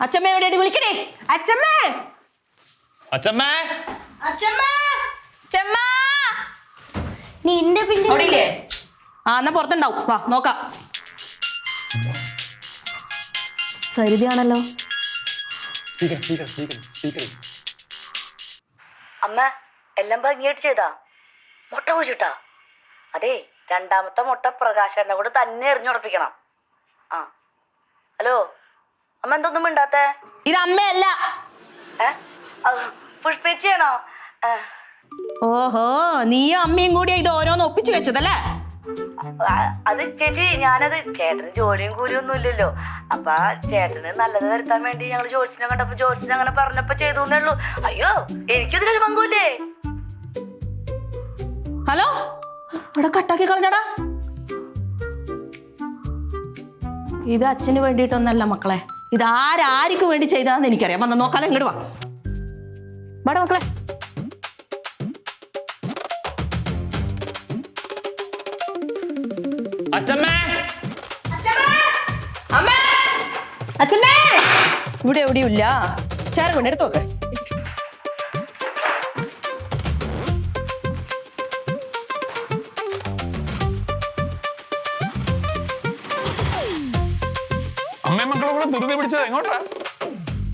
അച്ഛമ്മ എവിടെയാണ് വിളിക്കണേ? അച്ഛമ്മേ, അച്ഛമ്മേ, അച്ഛമ്മ, അച്ഛമ്മ. നിന്റെ പിന്നെ അവിടെ ഇല്ലേ? ആ എന്നാ പുറത്തുണ്ടാവും. വാ നോക്കാം. സരിതയാണല്ലോ. Speaker speaker speaker speaker. അമ്മ എല്ലാം ഭംഗിയായിട്ട് ചെയ്താ? മുട്ട കുഴിച്ചിട്ടാ? അതെ, രണ്ടാമത്തെ മുട്ട പ്രകാശനെ കൂടെ തന്നെ എറിഞ്ഞുറപ്പിക്കണം. ആ ഹലോ അമ്മ, എന്തൊന്നും മിണ്ടാത്തേ? ഇത് അമ്മയല്ല. പുഷ്പിച്ചാണോ? ഓഹോ, നീയും അമ്മയും കൂടിയാ ഇത് ഓരോന്ന് ഒപ്പിച്ചു വെച്ചതല്ലേ? അത് ചേച്ചി, ഞാനത് ചേട്ടന് ജോലിയും കൂലിയും ഒന്നും ഇല്ലല്ലോ. അപ്പൊ ചേട്ടന് നല്ലത് വരുത്താൻ വേണ്ടി ഞങ്ങൾ ജോത്സ്യനെ കണ്ടപ്പോ ജോത്സ്യൻ അങ്ങനെ പറഞ്ഞപ്പോ ചെയ്തു എന്നേ ഉള്ളൂ. അയ്യോ, എനിക്കിതിലൊരു പങ്കുമില്ലേ? ഹലോ, ഇവിടെ കട്ടാക്കി കളഞ്ഞടാ. ഇത് അച്ഛന് വേണ്ടിയിട്ടൊന്നല്ല മക്കളെ, ഇത് ആരാർക്ക് വേണ്ടി ചെയ്താന്ന് എനിക്കറിയാം. വന്ന് നോക്കാലോ, ഇങ്ങോട്ട് വാ. വാടാ മക്കളെ. അച്ഛമ്മേ, അച്ഛമ്മേ, ഇവിടെ എവിടെയും ഇല്ല. ചേർ കൊണ്ട് എടുത്തു നോക്ക്. അമ്മയും മക്കളും കൂടെ ധൃതി പിടിച്ചത് എങ്ങോട്ടാ?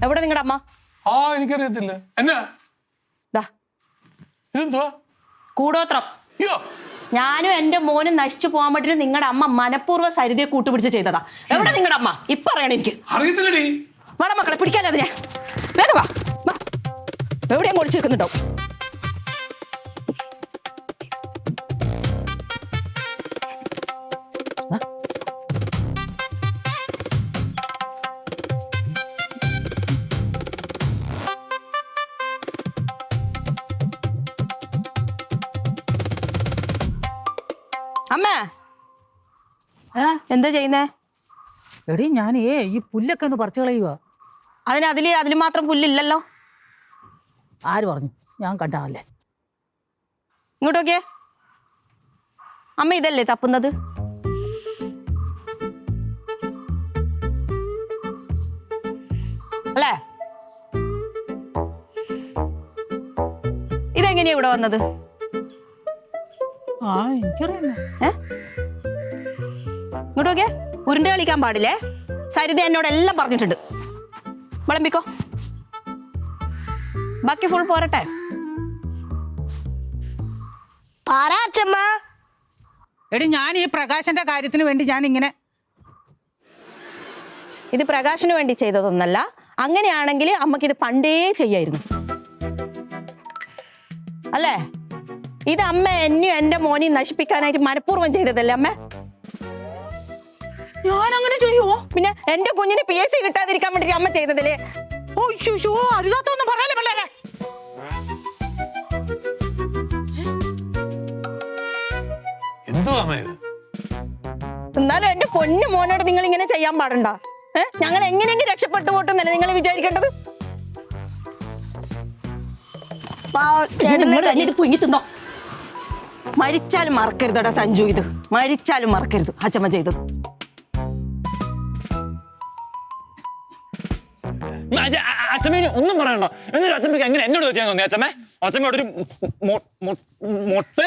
എവിടെ നിങ്ങളുടെ അമ്മ? ആ, എനിക്കറിയത്തില്ല. എന്നാ ഇതെന്തുവാ? കൂടോത്രം. അയ്യോ, ഞാനും എന്റെ മോനും നശിച്ചു പോകാൻ വേണ്ടിട്ട് നിങ്ങളുടെ അമ്മ മനഃപൂർവ്വം സരിതയെ കൂട്ടുപിടിച്ച് ചെയ്തതാ. എവിടെ നിങ്ങളുടെ അമ്മ? ഇപ്പൊ അറിയണം എനിക്ക്. അറിയത്തില്ലടി. വേണം മക്കളെ, പിടിക്കാല്ലേ അതിനെ. വേഗം വാ. എവിടെയും ഒളിച്ചു വെക്കുന്നുണ്ടോ? അമ്മ എന്താ ചെയ്യുന്നേ? എടീ, ഞാൻ ഈ പുല്ലൊക്കെ ഒന്ന് പറിച്ചു കളയുക. അതില് മാത്രം പുല്ലില്ലല്ലോ. ആര് പറഞ്ഞു? ഞാൻ കണ്ടാല്ലേ. ഇങ്ങോട്ട് നോക്കിയേ. അമ്മ ഇതല്ലേ തപ്പുന്നത്? അല്ലേ? ഇതെങ്ങനെയാ ഇവിടെ വന്നത്? ആ, എനിക്കറിയാം. ഇങ്ങോട്ട് നോക്കിയേ. ഉരുണ്ട് കളിക്കാൻ പാടില്ലേ. സരിത എന്നോട് എല്ലാം പറഞ്ഞിട്ടുണ്ട്. വിളമ്പിക്കോ. ബാക്കി ഫുൾ പോരട്ടെ. എടി, ഞാൻ ഈ പ്രകാശന്റെ കാര്യത്തിന് വേണ്ടി ഞാൻ ഇങ്ങനെ. ഇത് പ്രകാശന് വേണ്ടി ചെയ്തതൊന്നല്ല. അങ്ങനെയാണെങ്കിൽ അമ്മക്ക് ഇത് പണ്ടേ ചെയ്യായിരുന്നു അല്ലേ? ഇത് അമ്മ എന്നെയും എന്റെ മോനെയും നശിപ്പിക്കാനായിട്ട് മനഃപൂർവ്വം ചെയ്തതല്ലേ അമ്മ? ഞാൻ അങ്ങനെ ചെയ്യുവോ? പിന്നെ എന്റെ കുഞ്ഞിന് PSC കിട്ടാതിരിക്കാൻ വേണ്ടി അമ്മ ചെയ്തതല്ലേ? അരുതാത്തൊന്നും പറയല്ലേ പിള്ളേരെ. എന്തുവാ അമ്മ ഇത്? എന്നാലും എന്റെ പൊന്നു മോനോട് നിങ്ങൾ ഇങ്ങനെ ചെയ്യാൻ പാടണ്ട. ഞങ്ങൾ എങ്ങനെയെങ്കിലും രക്ഷപ്പെട്ടു പോട്ടെന്നല്ലേ നിങ്ങൾ വിചാരിക്കേണ്ടത്? ഇത് പുങ്ങി തിന്നോ. മരിച്ചാലും മറക്കരുതടാ സഞ്ജു. ഇത് മരിച്ചാലും മറക്കരുത് അച്ഛമ്മ ചെയ്തത്. അച്ഛമ്മേന് ഒന്നും പറയണ്ട. എന്നാലും അച്ഛമ്മക്ക് എങ്ങനെ എന്നോട് ചെയ്യാൻ തോന്നി? അച്ഛമ്മേ, അച്ഛമ്മയോട് ഒരു മുട്ട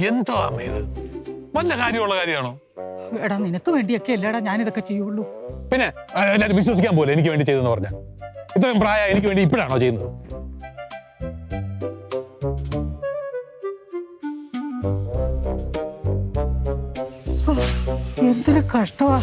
എന്തോ അമ്മ ഇത്? വല്ല കാര്യമുള്ള കാര്യമാണോ? എടാ, നിനക്ക് വേണ്ടിയൊക്കെ അല്ലേടാ ഞാൻ ഇതൊക്കെ ചെയ്യുള്ളൂ. പിന്നെ എല്ലാവരും വിശ്വസിക്കാൻ പോലെ എനിക്ക് വേണ്ടി ചെയ്തെന്ന് പറഞ്ഞ ഇത്രയും പ്രായം എനിക്ക് വേണ്ടി ഇപ്പോഴാണോ ചെയ്യുന്നത്? എന്തൊരു കഷ്ടമാ.